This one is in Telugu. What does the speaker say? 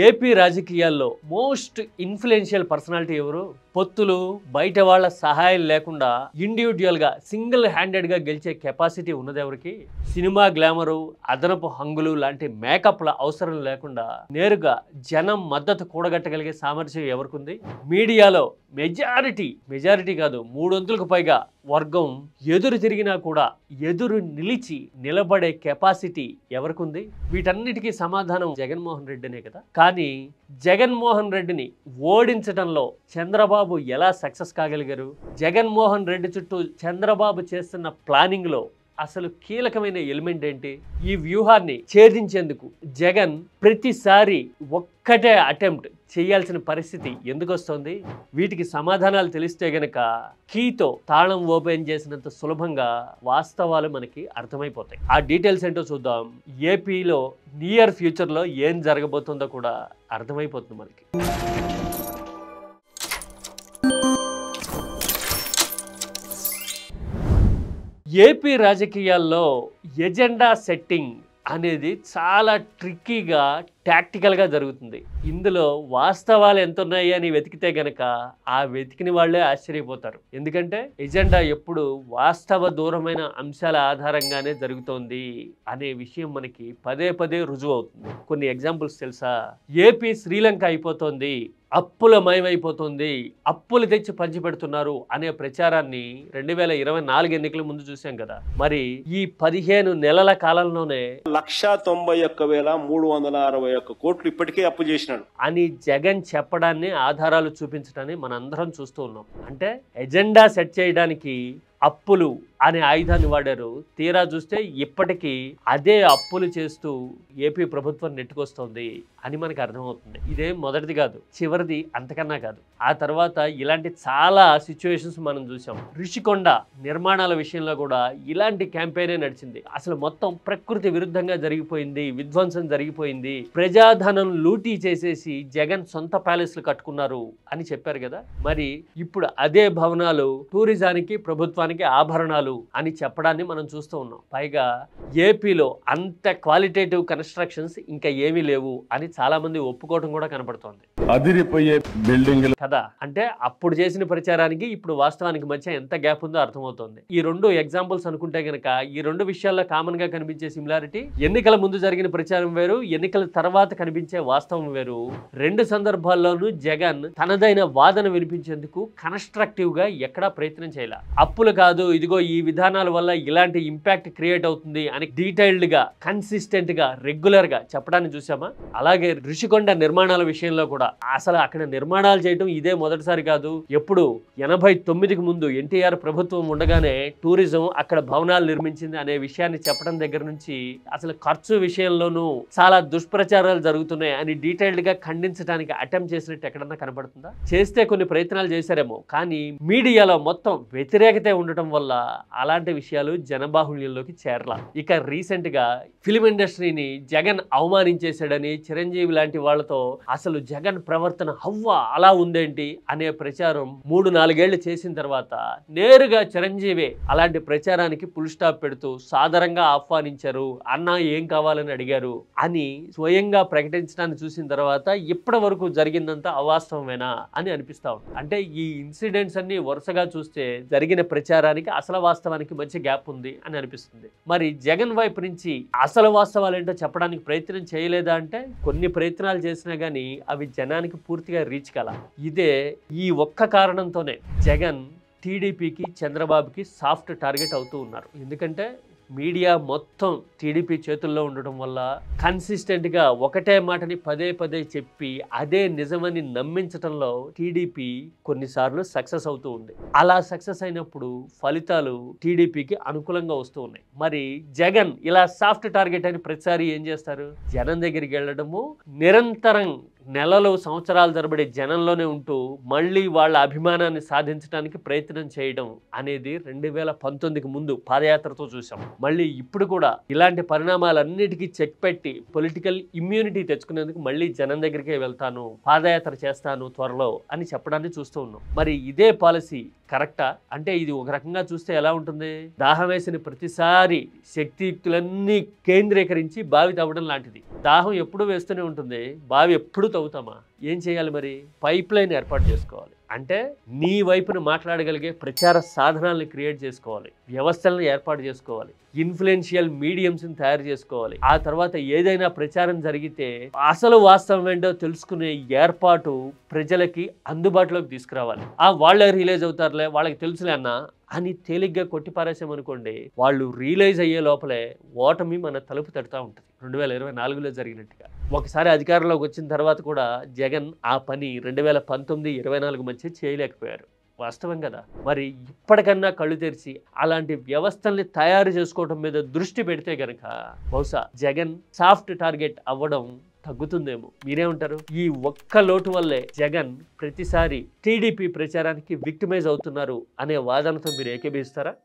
ఏపీ రాజకీయాల్లో మోస్ట్ ఇన్ఫ్లుయెన్షియల్ పర్సనాలిటీ ఎవరు? పొత్తులు, బయట వాళ్ళ సహాయం లేకుండా ఇండివిజువల్గా సింగిల్ హ్యాండెడ్గా గెలిచే కెపాసిటీ ఉన్నది ఎవరికి? సినిమా గ్లామరు, అదనపు హంగులు లాంటి మేకప్ల అవసరం లేకుండా నేరుగా జనం మద్దతు కూడగట్టగలిగే సామర్థ్యం ఎవరికి ఉంది? మీడియాలో మెజారిటీ కాదు 300కు పైగా వర్గం ఎదురు తిరిగినా కూడా ఎదురు నిలబడే కెపాసిటీ ఎవరికి ఉంది? వీటన్నిటికీ సమాధానం జగన్మోహన్ రెడ్డినే కదా. కానీ జగన్మోహన్ రెడ్డిని ఓడించడంలో చంద్రబాబు ఎలా సక్సెస్ కాగలిగారు? జగన్మోహన్ రెడ్డి చుట్టూ చంద్రబాబు చేస్తున్న ప్లానింగ్లో అసలు కీలకమైన ఎలిమెంట్ ఏంటి? ఈ వ్యూహాన్ని ఛేదించేందుకు జగన్ ప్రతిసారి ఒక్కటే అటెంప్ట్ చేయాల్సిన పరిస్థితి ఎందుకు వస్తుంది? వీటికి సమాధానాలు తెలిస్తే గనక కీతో తాళం ఓపెన్ చేసినంత సులభంగా వాస్తవాలు మనకి అర్థమైపోతాయి. ఆ డీటెయిల్స్ ఏంటో చూద్దాం. ఏపీలో నియర్ ఫ్యూచర్లో ఏం జరగబోతుందో కూడా అర్థమైపోతుంది మనకి. ఏపీ రాజకీయాల్లో ఎజెండా సెట్టింగ్ అనేది చాలా ట్రిక్కీగా, టాక్టికల్గా జరుగుతుంది. ఇందులో వాస్తవాలు ఎంత ఉన్నాయి అని వెతికితే గనక ఆ వెతికిన వాళ్ళే ఆశ్చర్యపోతారు. ఎందుకంటే ఎజెండా ఎప్పుడు వాస్తవ దూరమైన అంశాల ఆధారంగానే జరుగుతోంది అనే విషయం మనకి పదే రుజువు అవుతుంది. కొన్ని ఎగ్జాంపుల్స్ తెలుసా? ఏపీ శ్రీలంక అయిపోతుంది, అప్పులమయమైపోతుంది, అప్పులు తెచ్చి పంచిపెడుతున్నారు అనే ప్రచారాన్ని 2024 ఎన్నికల ముందు చూసాం కదా. మరి ఈ 15 నెలల కాలంలోనే 191,361 కోట్లు ఇప్పటికే అప్పు చేసినాడు అని జగన్ చెప్పడాన్ని, ఆధారాలు చూపించడాన్ని మనందరం చూస్తూ ఉన్నాం. అంటే ఎజెండా సెట్ చేయడానికి అప్పులు అనే ఆయుధాన్ని వాడారు. తీరా చూస్తే ఇప్పటికీ అదే అప్పులు చేస్తూ ఏపీ ప్రభుత్వం నెట్టుకొస్తోంది అని మనకు అర్థమవుతుంది. ఇదేం మొదటిది కాదు, చివరిది అంతకన్నా కాదు. ఆ తర్వాత ఇలాంటి చాలా సిచ్యువేషన్స్ మనం చూసాం. రిషికొండ నిర్మాణాల విషయంలో కూడా ఇలాంటి క్యాంపెయినే నడిచింది. అసలు మొత్తం ప్రకృతి విరుద్ధంగా జరిగిపోయింది, విధ్వంసం జరిగిపోయింది, ప్రజాధనం లూటీ చేసేసి జగన్ సొంత ప్యాలెస్లు కట్టుకున్నారు అని చెప్పారు కదా. మరి ఇప్పుడు అదే భవనాలు టూరిజానికి, ప్రభుత్వానికి ఆభరణాలు అని చెప్పడాన్ని మనం చూస్తూ ఉన్నాం. పైగా ఏపీలో అంత క్వాలిటేటివ్ కన్స్ట్రక్షన్స్ ఇంకా ఏమీ లేవు అని చాలా మంది ఒప్పుకోవడం కూడా కనపడుతోంది. అదిరిపోయే బిల్డింగ్ కదా. అంటే అప్పుడు చేసిన ప్రచారానికి ఇప్పుడు వాస్తవానికి మధ్య ఎంత గ్యాప్ ఉందో అర్థమవుతోంది. ఈ రెండు ఎగ్జాంపుల్స్ అనుకుంటే గనక ఈ రెండు విషయాల్లో కామన్ గా కనిపించే సిమిలారిటీ, ఎన్నికల ముందు జరిగిన ప్రచారం వేరు, ఎన్నికల తర్వాత కనిపించే వాస్తవం వేరు. రెండు సందర్భాల్లోనూ జగన్ తనదైన వాదన వినిపించేందుకు కన్స్ట్రక్టివ్ గా ఎక్కడా ప్రయత్నం చేయాల. అప్పులు కాదు, ఇదిగో ఈ విధానాల వల్ల ఇలాంటి ఇంపాక్ట్ క్రియేట్ అవుతుంది అని డీటెయిల్డ్ గా, కన్సిస్టెంట్ గా, రెగ్యులర్ గా చెప్పడాన్ని చూసామా. అలాగే రిషికొండ నిర్మాణాల విషయంలో కూడా అసలు అక్కడ నిర్మాణాలు చేయడం ఇదే మొదటిసారి కాదు. ఎప్పుడు 89కి ముందు ఎన్టీఆర్ ప్రభుత్వం ఉండగానే టూరిజం అక్కడ భవనాలు నిర్మించింది అనే విషయాన్ని చెప్పడం దగ్గర నుంచి అసలు ఖర్చు విషయంలోనూ చాలా దుష్ప్రచారాలు జరుగుతున్నాయి అని డీటెయిల్డ్ గా ఖండించడానికి అటెంప్ట్ చేసినట్టు ఎక్కడన్నా కనబడుతుందా? చేస్తే కొన్ని ప్రయత్నాలు చేశారేమో, కానీ మీడియాలో మొత్తం వ్యతిరేకత ఉండటం వల్ల అలాంటి విషయాలు జనబాహుళ్యంలోకి చేరలా. ఇక రీసెంట్ గా ఫిలిం ఇండస్ట్రీని జగన్ అవమానించేశాడని చిరంజీవి లాంటి వాళ్ళతో అసలు జగన్ ప్రవర్తన హవ్వా అలా ఉందేంటి అనే ప్రచారం 3-4 ఏళ్లు చేసిన తర్వాత నేరుగా చిరంజీవి అలాంటి ప్రచారానికి ఫుల్ స్టాప్ పెడుతూ సాదరంగా ఆహ్వానించారు, అన్నా ఏం కావాలని అడిగారు అని స్వయంగా ప్రకటించడాన్ని చూసిన తర్వాత ఇప్పటి వరకు జరిగిందంతా అవాస్తవమేనా అని అనిపిస్తా ఉంది. అంటే ఈ ఇన్సిడెంట్స్ అన్ని వరుసగా చూస్తే జరిగిన ప్రచారానికి అసలు వాస్తవానికి మంచి గ్యాప్ ఉంది అని అనిపిస్తుంది. మరి జగన్ వైపు నుంచి అసలు వాస్తవాలు ఏంటో చెప్పడానికి ప్రయత్నం చేయలేదా అంటే కొన్ని ప్రయత్నాలు చేసినా గానీ అవి జనానికి పూర్తిగా రీచ్ కాల. ఇదే ఈ ఒక్క కారణంతోనే జగన్ టీడీపీకి, చంద్రబాబుకి సాఫ్ట్ టార్గెట్ అవుతూ ఉన్నారు. ఎందుకంటే మీడియా మొత్తం టీడీపీ చేతుల్లో ఉండటం వల్ల కన్సిస్టెంట్గా ఒకటే మాటని పదే చెప్పి అదే నిజమని నమ్మించటంలో టీడీపీ కొన్నిసార్లు సక్సెస్ అవుతూ ఉంది. అలా సక్సెస్ అయినప్పుడు ఫలితాలు టీడీపీకి అనుకూలంగా వస్తూ ఉన్నాయి. మరి జగన్ ఇలా సాఫ్ట్ టార్గెట్ అని ప్రతిసారి ఏం చేస్తారు? జనం దగ్గరికి వెళ్ళడము, నిరంతరం నెలలు సంవత్సరాల తరబడి జనంలోనే ఉంటూ మళ్ళీ వాళ్ళ అభిమానాన్ని సాధించడానికి ప్రయత్నం చేయడం అనేది 2019కి ముందు పాదయాత్రతో చూసాం. మళ్ళీ ఇప్పుడు కూడా ఇలాంటి పరిణామాలన్నిటికీ చెక్ పెట్టి పొలిటికల్ ఇమ్యూనిటీ తెచ్చుకునేందుకు మళ్ళీ జనం దగ్గరికే వెళ్తాను, పాదయాత్ర చేస్తాను త్వరలో అని చెప్పడాన్ని చూస్తూ ఉన్నాం. మరి ఇదే పాలసీ కరెక్టా? అంటే ఇది ఒక రకంగా చూస్తే ఎలా ఉంటుంది? దాహం వేసిన ప్రతిసారి శక్తియుక్తులన్నీ కేంద్రీకరించి బావి తవ్వడం లాంటిది. దాహం ఎప్పుడు వేస్తూనే ఉంటుంది, బావి ఎప్పుడు తవ్వుతామా? ఏం చేయాలి మరి? పైప్ లైన్ ఏర్పాటు చేసుకోవాలి. అంటే నీ వైపున మాట్లాడగలిగే ప్రచార సాధనాలను క్రియేట్ చేసుకోవాలి, వ్యవస్థలను ఏర్పాటు చేసుకోవాలి, ఇన్ఫ్లుయెన్షియల్ మీడియంస్ని తయారు చేసుకోవాలి. ఆ తర్వాత ఏదైనా ప్రచారం జరిగితే అసలు వాస్తవం ఏంటో తెలుసుకునే ఏర్పాటు ప్రజలకి అందుబాటులోకి తీసుకురావాలి. వాళ్ళే రియలైజ్ అవుతారులే, వాళ్ళకి తెలుసులే అన్న అని తేలిగ్గా కొట్టిపారేసామనుకోండి, వాళ్ళు రియలైజ్ అయ్యే లోపలే ఓటమి మన తలుపు తడుతూ ఉంటుంది. 2024లో జరిగినట్టుగా. ఒకసారి అధికారంలోకి వచ్చిన తర్వాత కూడా జగన్ ఆ పని 2019-24 మధ్య చేయలేకపోయారు. వాస్తవం కదా. మరి ఇప్పటికన్నా కళ్ళు తెరిచి అలాంటి వ్యవస్థల్ని తయారు చేసుకోవడం మీద దృష్టి పెడితే గనక బహుశా జగన్ సాఫ్ట్ టార్గెట్ అవ్వడం తగ్గుతుందేమో. మీరేమంటారు? ఈ ఒక్క లోటు వల్లే జగన్ ప్రతిసారి టీడీపీ ప్రచారానికి విక్టిమైజ్ అవుతున్నారు అనే వాదనతో మీరు ఏకీభవిస్తారా?